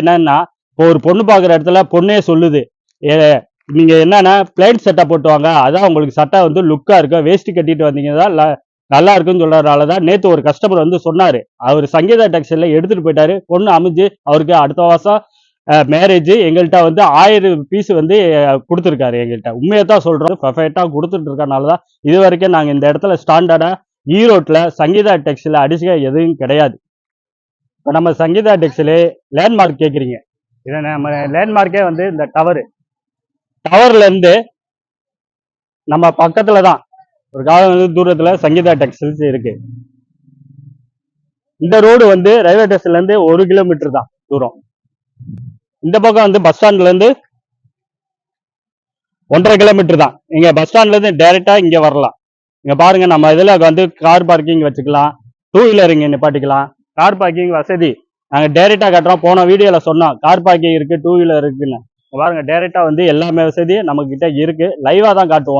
என்னன்னா இப்போ ஒரு பொண்ணு பார்க்குற இடத்துல பொண்ணே சொல்லுது, நீங்க என்னன்னா பிளைன் சட்டை போட்டு வாங்க, அதான் உங்களுக்கு சட்டை வந்து லுக்கா இருக்கும், வேஷ்டி கட்டிட்டு வந்தீங்கன்னா நல்லா இருக்குன்னு சொல்றதுனால தான் நேற்று ஒரு கஸ்டமர் வந்து சொன்னாரு. அவர் சங்கீதா டெக்ஸ்டைல எடுத்துட்டு போயிட்டாரு, பொண்ணு அமைஞ்சு அவருக்கு அடுத்த மாசம் மேரேஜ். எங்கள்கிட்ட வந்து 1000 பீஸ் வந்து கொடுத்துருக்காரு. எங்கள்கிட்ட உண்மையை தான் சொல்றோம், பர்ஃபெக்டா கொடுத்துட்டு இருக்கனால தான் இது வரைக்கும் நாங்கள் இந்த இடத்துல ஸ்டாண்டர்டா ஈரோட்டில் சங்கீதா டெக்ஸ்டைல அடிச்சுக்க எதுவும் கிடையாது. இப்போ நம்ம சங்கீதா டெக்ஸ்டைல் லேண்ட்மார்க் கேட்குறீங்க, இதை நம்ம லேண்ட்மார்க்கே வந்து இந்த டவர்ல இருந்து நம்ம பக்கத்துல தான் ஒரு காலம் வந்து தூரத்துல சங்கீதா டெக்ஸ்டைல்ஸ் இருக்கு. இந்த ரோடு வந்து ரயில்வே ஸ்டேஷன்ல இருந்து 1 கிலோமீட்டர் தான் தூரம். இந்த பக்கம் வந்து பஸ் ஸ்டாண்ட்ல இருந்து 1.5 கிலோமீட்டர் தான். இங்க பஸ் ஸ்டாண்ட்ல இருந்து டைரக்டா இங்க வரலாம். இங்க பாருங்க, நம்ம இதுல வந்து கார் பார்க்கிங் வச்சுக்கலாம், 2 வீலர் இங்க நிப்பாட்டிக்கலாம். கார் பார்க்கிங் வசதி நாங்க டைரக்டா கட்டுறோம். போன வீடியோல சொன்னோம் கார் பார்க்கிங் இருக்கு, 2 வீலர் இருக்குன்னு. பாருங்க, டைரக்டா வந்து எல்லாமே வசதியும் நம்ம கிட்ட இருக்கு. லைவா தான் காட்டுவோம்.